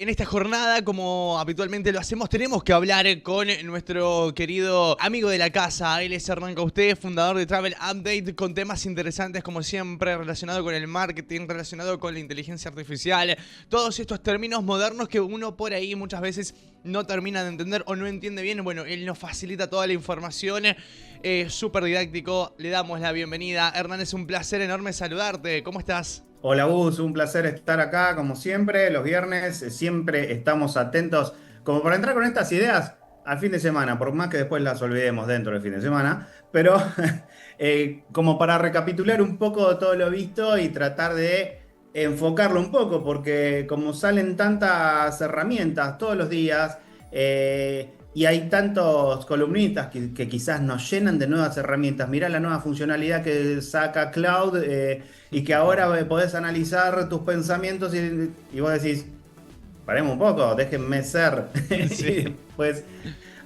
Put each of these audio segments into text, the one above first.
En esta jornada, como habitualmente lo hacemos, tenemos que hablar con nuestro querido amigo de la casa. Él es Hernán Causté, fundador de Travel Update, con temas interesantes como siempre, relacionado con el marketing, relacionado con la inteligencia artificial, todos estos términos modernos que uno por ahí muchas veces no termina de entender o no entiende bien. Bueno, él nos facilita toda la información, súper didáctico. Le damos la bienvenida. Hernán, es un placer enorme saludarte. ¿Cómo estás? Hola Gus, un placer estar acá como siempre, los viernes, siempre estamos atentos como para entrar con estas ideas al fin de semana, por más que después las olvidemos dentro del fin de semana, pero como para recapitular un poco todo lo visto y tratar de enfocarlo un poco, porque como salen tantas herramientas todos los días y hay tantos columnistas que quizás nos llenan de nuevas herramientas, mirá la nueva funcionalidad que saca Cloud. Y que ahora podés analizar tus pensamientos y vos decís, paremos un poco, déjenme ser. Y Sí. después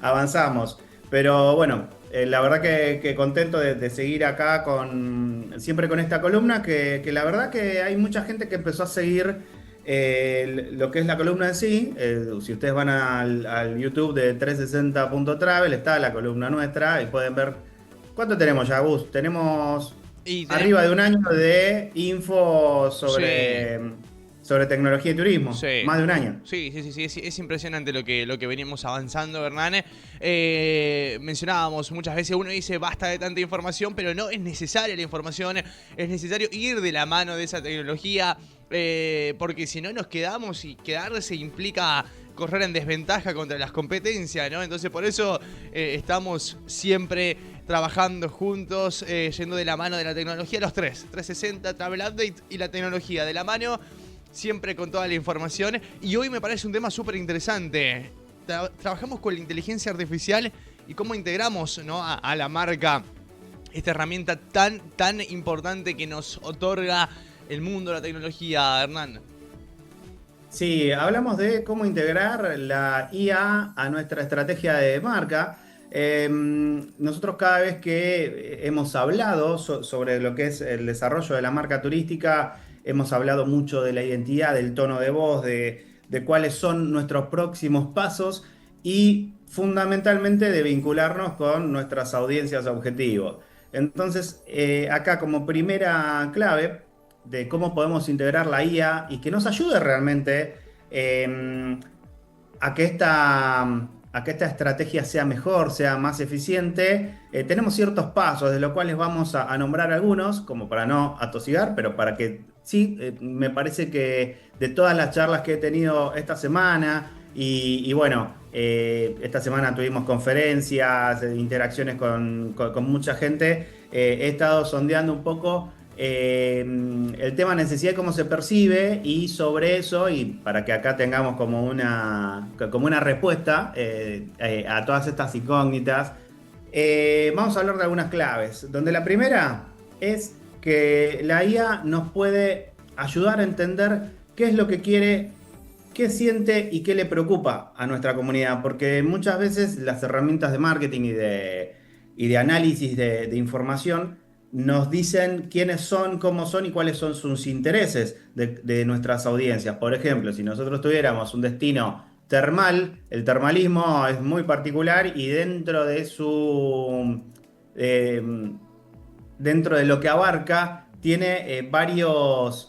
avanzamos. Pero bueno, la verdad que contento de seguir acá siempre con esta columna, que la verdad que hay mucha gente que empezó a seguir lo que es la columna en sí. Si ustedes van al YouTube de 360.travel, está la columna nuestra y pueden ver cuánto tenemos ya, Gus. Tenemos Y tenemos... arriba de un año de info Sí. sobre tecnología y turismo. Sí. Más de un año. Sí, es impresionante lo que venimos avanzando, Hernán. Mencionábamos muchas veces, uno dice basta de tanta información, pero no es necesaria la información, es necesario ir de la mano de esa tecnología, porque si no nos quedamos y quedarse implica correr en desventaja contra las competencias, ¿no? Entonces por eso estamos siempre trabajando juntos, yendo de la mano de la tecnología, los tres, 360, Travel Update y la tecnología de la mano, siempre con toda la información. Y hoy me parece un tema súper interesante. Trabajamos con la inteligencia artificial y cómo integramos, ¿no?, a la marca esta herramienta tan importante que nos otorga el mundo de la tecnología, Hernán. Sí, hablamos de cómo integrar la IA a nuestra estrategia de marca. Nosotros cada vez que hemos hablado sobre lo que es el desarrollo de la marca turística, hemos hablado mucho de la identidad, del tono de voz, de cuáles son nuestros próximos pasos y fundamentalmente de vincularnos con nuestras audiencias objetivo. Entonces, acá como primera clave de cómo podemos integrar la IA y que nos ayude realmente a que esta estrategia sea mejor, sea más eficiente. Tenemos ciertos pasos, de los cuales vamos a nombrar algunos, como para no atosigar, pero para que sí, me parece que de todas las charlas que he tenido esta semana, y bueno, esta semana tuvimos conferencias, interacciones con mucha gente, he estado sondeando un poco el tema necesidad, cómo se percibe, y sobre eso, y para que acá tengamos como una respuesta a todas estas incógnitas, vamos a hablar de algunas claves, donde la primera es que la IA nos puede ayudar a entender qué es lo que quiere, qué siente y qué le preocupa a nuestra comunidad, porque muchas veces las herramientas de marketing y de análisis de información nos dicen quiénes son, cómo son y cuáles son sus intereses de nuestras audiencias. Por ejemplo, si nosotros tuviéramos un destino termal, el termalismo es muy particular y eh, dentro de lo que abarca, tiene varios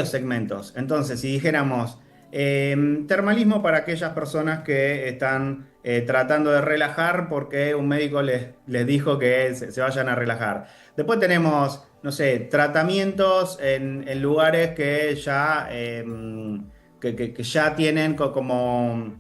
segmentos. Entonces, si dijéramos termalismo para aquellas personas que están tratando de relajar porque un médico les dijo que se vayan a relajar. Después tenemos, no sé, tratamientos en lugares que ya tienen como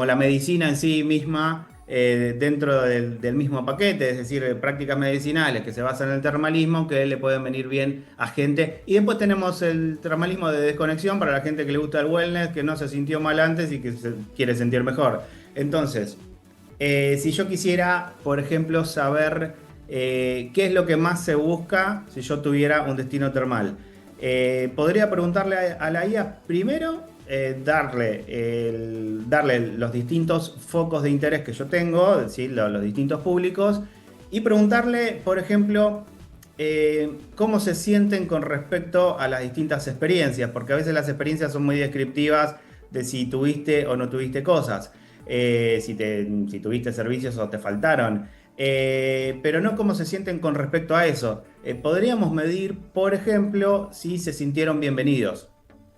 la medicina en sí misma dentro del mismo paquete, es decir, prácticas medicinales que se basan en el termalismo, que le pueden venir bien a gente. Y después tenemos el termalismo de desconexión para la gente que le gusta el wellness, que no se sintió mal antes y que se quiere sentir mejor. Entonces, si yo quisiera, por ejemplo, saber qué es lo que más se busca si yo tuviera un destino termal, podría preguntarle a la IA primero, darle los distintos focos de interés que yo tengo, es decir, los distintos públicos, y preguntarle, por ejemplo, cómo se sienten con respecto a las distintas experiencias, porque a veces las experiencias son muy descriptivas de si tuviste o no tuviste cosas, si tuviste servicios o te faltaron, pero no cómo se sienten con respecto a eso. Podríamos medir, por ejemplo, si se sintieron bienvenidos,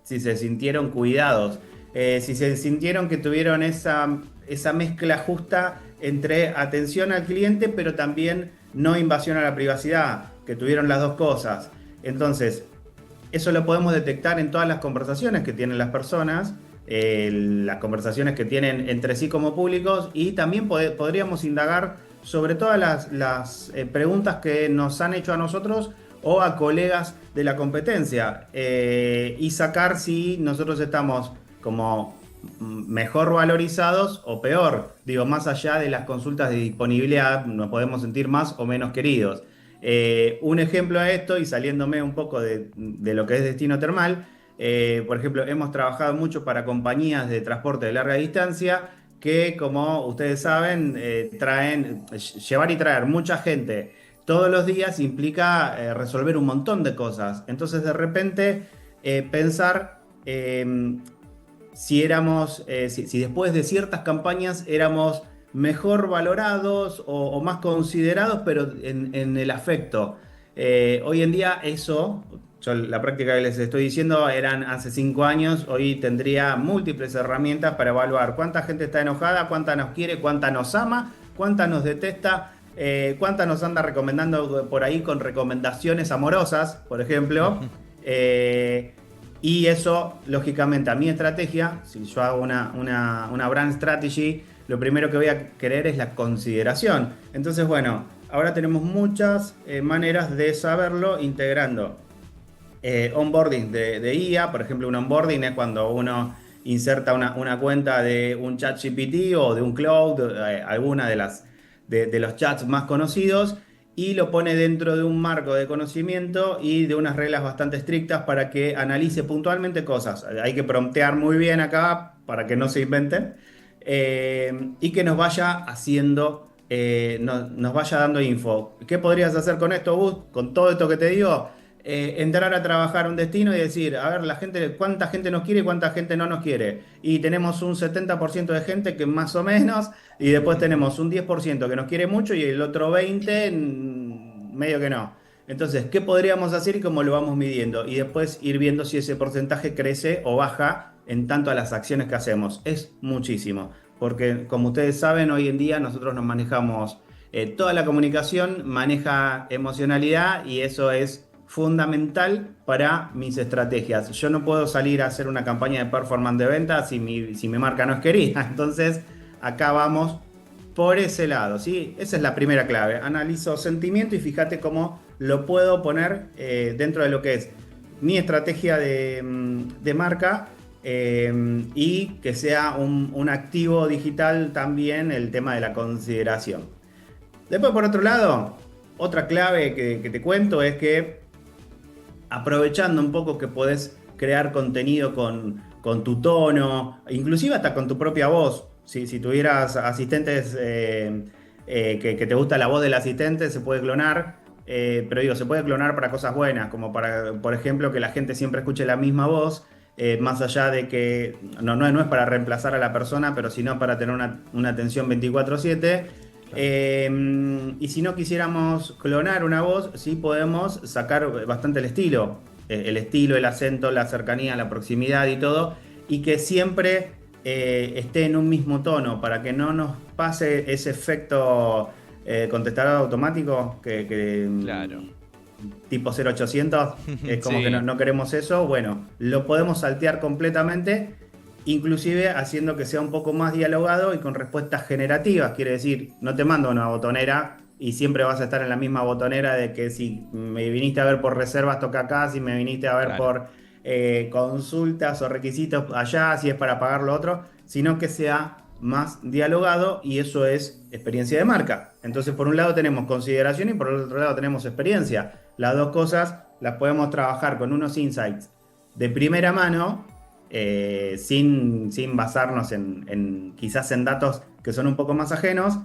si se sintieron cuidados, si se sintieron que tuvieron esa mezcla justa entre atención al cliente, pero también no invasión a la privacidad, que tuvieron las dos cosas. Entonces, eso lo podemos detectar en todas las conversaciones que tienen las personas, las conversaciones que tienen entre sí como públicos, y también podríamos indagar sobre todas las preguntas que nos han hecho a nosotros o a colegas de la competencia, y sacar si nosotros estamos como mejor valorizados o peor. Digo, más allá de las consultas de disponibilidad, nos podemos sentir más o menos queridos. Un ejemplo a esto, y saliéndome un poco de lo que es destino termal, por ejemplo, hemos trabajado mucho para compañías de transporte de larga distancia que, como ustedes saben, llevar y traer mucha gente todos los días implica resolver un montón de cosas. Entonces, de repente, pensar si después de ciertas campañas éramos mejor valorados o más considerados, pero en el afecto. Hoy en día eso, la práctica que les estoy diciendo eran hace 5 años, hoy tendría múltiples herramientas para evaluar cuánta gente está enojada, cuánta nos quiere, cuánta nos ama, cuánta nos detesta, cuánta nos anda recomendando por ahí con recomendaciones amorosas, por ejemplo. Y eso, lógicamente, a mi estrategia, si yo hago una brand strategy, lo primero que voy a querer es la consideración. Entonces, bueno, ahora tenemos muchas maneras de saberlo integrando onboarding de IA. Por ejemplo, un onboarding es cuando uno inserta una cuenta de un ChatGPT o de un Cloud, alguna de los chats más conocidos, y lo pone dentro de un marco de conocimiento y de unas reglas bastante estrictas para que analice puntualmente cosas. Hay que promptear muy bien acá para que no se inventen, y que nos vaya haciendo, nos vaya dando info. ¿Qué podrías hacer con esto, Gus? Con todo esto que te digo, entrar a trabajar un destino y decir, a ver, cuánta gente nos quiere y cuánta gente no nos quiere. Y tenemos un 70% de gente que más o menos, y después tenemos un 10% que nos quiere mucho y el otro 20% medio que no. Entonces, ¿qué podríamos hacer y cómo lo vamos midiendo? Y después ir viendo si ese porcentaje crece o baja en tanto a las acciones que hacemos. Es muchísimo, porque como ustedes saben, hoy en día nosotros nos manejamos, toda la comunicación maneja emocionalidad, y eso es fundamental para mis estrategias. Yo no puedo salir a hacer una campaña de performance de venta si mi marca no es querida. Entonces, acá vamos por ese lado, ¿sí? Esa es la primera clave. Analizo sentimiento y fíjate cómo lo puedo poner dentro de lo que es mi estrategia de marca, y que sea un activo digital también el tema de la consideración. Después, por otro lado, otra clave que te cuento es que, aprovechando un poco que podés crear contenido con tu tono, inclusive hasta con tu propia voz. Si tuvieras asistentes, que te gusta la voz del asistente, se puede clonar, pero digo, se puede clonar para cosas buenas, como para, por ejemplo, que la gente siempre escuche la misma voz, más allá de que no es para reemplazar a la persona, pero sino para tener una atención 24/7. Y si no quisiéramos clonar una voz, sí podemos sacar bastante el estilo, el acento, la cercanía, la proximidad y todo, y que siempre esté en un mismo tono, para que no nos pase ese efecto contestador automático Claro. tipo 0800, es como Sí. que no queremos eso. Bueno, lo podemos saltear completamente, inclusive haciendo que sea un poco más dialogado y con respuestas generativas. Quiere decir, no te mando una botonera y siempre vas a estar en la misma botonera de que si me viniste a ver por reservas, toca acá, si me viniste a ver Claro. por consultas o requisitos allá, si es para pagar lo otro, sino que sea más dialogado, y eso es experiencia de marca. Entonces, por un lado tenemos consideración y por el otro lado tenemos experiencia. Las dos cosas las podemos trabajar con unos insights de primera mano, sin basarnos quizás en datos que son un poco más ajenos,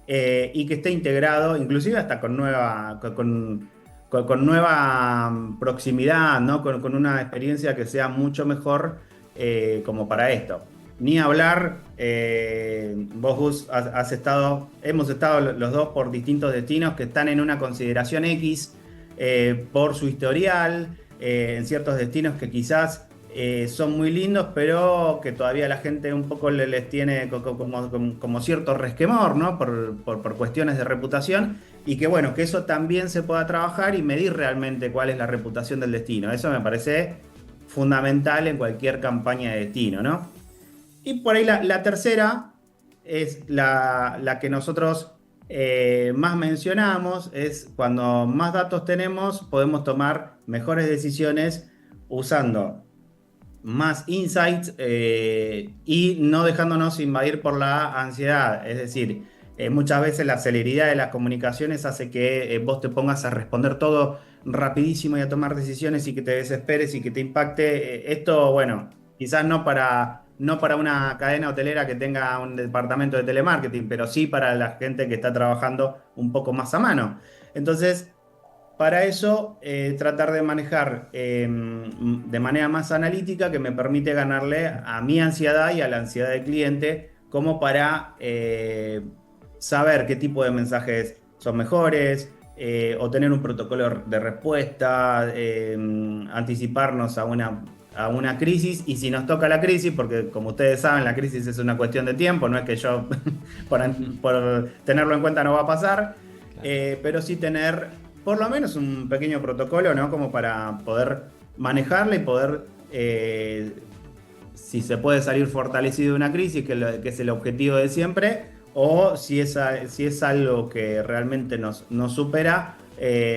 y que esté integrado, inclusive hasta con con nueva proximidad, ¿no? Con una experiencia que sea mucho mejor como para esto. Ni hablar, vos Gus, hemos estado los dos por distintos destinos que están en una consideración X por su historial, en ciertos destinos que quizás son muy lindos, pero que todavía la gente un poco les tiene como cierto resquemor, ¿no? Por cuestiones de reputación, y que bueno, que eso también se pueda trabajar y medir realmente cuál es la reputación del destino. Eso me parece fundamental en cualquier campaña de destino, ¿no? Y por ahí la tercera es la que nosotros más mencionamos, es cuando más datos tenemos, podemos tomar mejores decisiones usando más insights y no dejándonos invadir por la ansiedad. Es decir, muchas veces la celeridad de las comunicaciones hace que vos te pongas a responder todo rapidísimo y a tomar decisiones y que te desesperes y que te impacte. Esto, bueno, quizás no para una cadena hotelera que tenga un departamento de telemarketing, pero sí para la gente que está trabajando un poco más a mano. Entonces, para eso, tratar de manejar de manera más analítica que me permite ganarle a mi ansiedad y a la ansiedad del cliente, como para saber qué tipo de mensajes son mejores, o tener un protocolo de respuesta, anticiparnos a una crisis, y si nos toca la crisis, porque como ustedes saben, la crisis es una cuestión de tiempo, no es que yo por tenerlo en cuenta no va a pasar, pero sí tener por lo menos un pequeño protocolo, ¿no? Como para poder manejarla y poder, si se puede salir fortalecido de una crisis, que es el objetivo de siempre, o si es algo que realmente nos supera,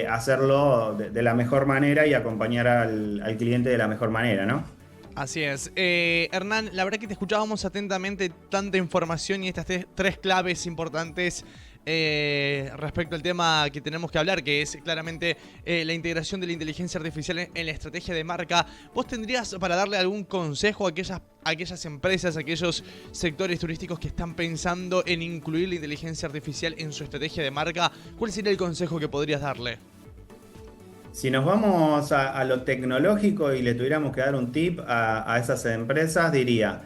hacerlo de la mejor manera y acompañar al cliente de la mejor manera, ¿no? Así es. Hernán, la verdad que te escuchábamos atentamente, tanta información y estas tres claves importantes respecto al tema que tenemos que hablar, que es claramente la integración de la inteligencia artificial en la estrategia de marca. ¿Vos tendrías para darle algún consejo a aquellas empresas, a aquellos sectores turísticos que están pensando en incluir la inteligencia artificial en su estrategia de marca? ¿Cuál sería el consejo que podrías darle? Si nos vamos a lo tecnológico y le tuviéramos que dar un tip a esas empresas, diría,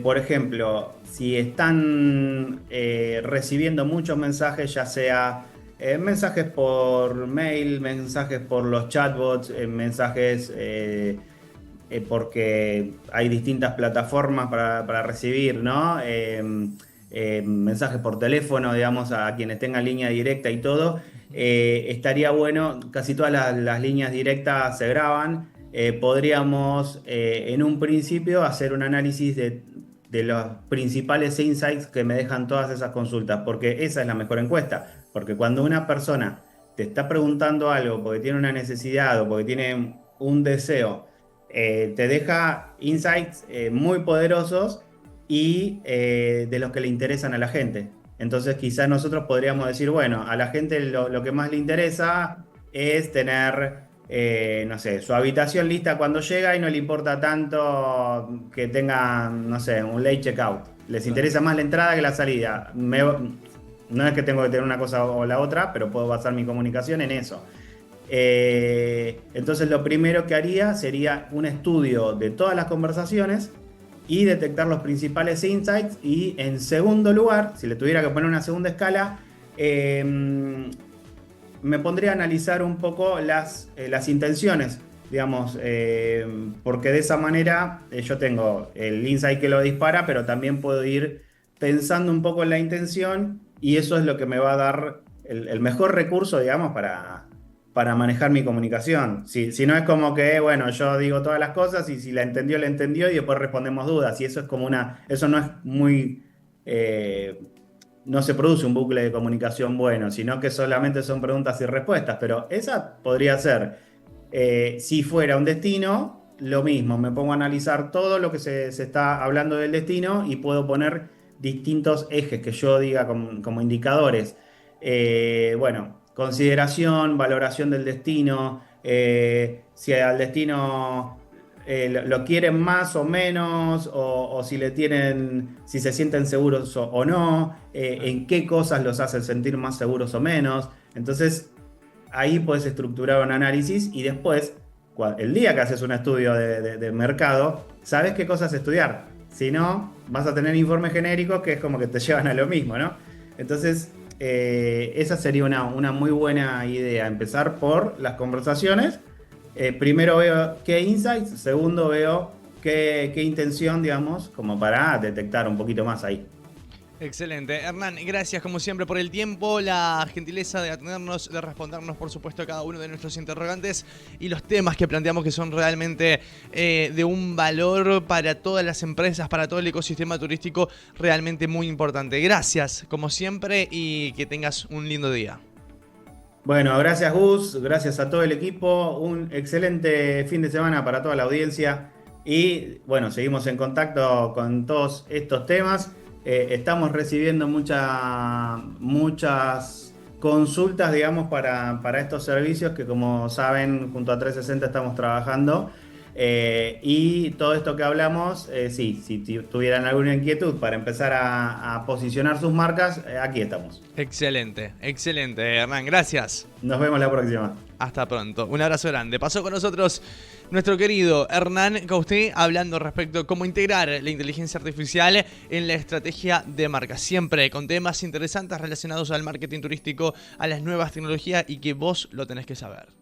por ejemplo, si están recibiendo muchos mensajes, ya sea mensajes por mail, mensajes por los chatbots, mensajes porque hay distintas plataformas para recibir, ¿no? Mensajes por teléfono, digamos, a quienes tengan línea directa y todo. Estaría bueno, casi todas las líneas directas se graban. Podríamos en un principio hacer un análisis de los principales insights que me dejan todas esas consultas, porque esa es la mejor encuesta. Porque cuando una persona te está preguntando algo porque tiene una necesidad o porque tiene un deseo, te deja insights muy poderosos y de los que le interesan a la gente. Entonces quizás nosotros podríamos decir, bueno, a la gente lo que más le interesa es tener, no sé, su habitación lista cuando llega y no le importa tanto que tenga, no sé, un late checkout. Les interesa más la entrada que la salida. No es que tengo que tener una cosa o la otra, pero puedo basar mi comunicación en eso. Entonces lo primero que haría sería un estudio de todas las conversaciones y detectar los principales insights, y en segundo lugar, si le tuviera que poner una segunda escala, me pondría a analizar un poco las intenciones, digamos, porque de esa manera yo tengo el insight que lo dispara, pero también puedo ir pensando un poco en la intención, y eso es lo que me va a dar el mejor recurso, digamos, para manejar mi comunicación. Si no es como que, bueno, yo digo todas las cosas y si la entendió y después respondemos dudas. Y eso es como eso no es muy, no se produce un bucle de comunicación bueno, sino que solamente son preguntas y respuestas. Pero esa podría ser, si fuera un destino, lo mismo. Me pongo a analizar todo lo que se está hablando del destino y puedo poner distintos ejes que yo diga como indicadores. Bueno, consideración, valoración del destino, si al destino lo quieren más o menos, o si se sienten seguros o no, en qué cosas los hacen sentir más seguros o menos. Entonces, ahí puedes estructurar un análisis y después, el día que haces un estudio de mercado, sabes qué cosas estudiar. Si no, vas a tener informes genéricos que es como que te llevan a lo mismo, ¿no? Entonces, esa sería una muy buena idea, empezar por las conversaciones. Primero veo qué insights, segundo veo qué intención, digamos, como para detectar un poquito más ahí. Excelente. Hernán, gracias como siempre por el tiempo, la gentileza de atendernos, de respondernos por supuesto a cada uno de nuestros interrogantes y los temas que planteamos que son realmente de un valor para todas las empresas, para todo el ecosistema turístico, realmente muy importante. Gracias como siempre y que tengas un lindo día. Bueno, gracias Gus, gracias a todo el equipo, un excelente fin de semana para toda la audiencia y bueno, seguimos en contacto con todos estos temas. Estamos recibiendo muchas consultas, digamos, para estos servicios que, como saben, junto a 360 estamos trabajando. Y todo esto que hablamos, sí, si tuvieran alguna inquietud para empezar a posicionar sus marcas, aquí estamos. Excelente, excelente, Hernán, gracias. Nos vemos la próxima. Hasta pronto. Un abrazo grande. Pasó con nosotros nuestro querido Hernán Causté hablando respecto a cómo integrar la inteligencia artificial en la estrategia de marca. Siempre con temas interesantes relacionados al marketing turístico, a las nuevas tecnologías y que vos lo tenés que saber.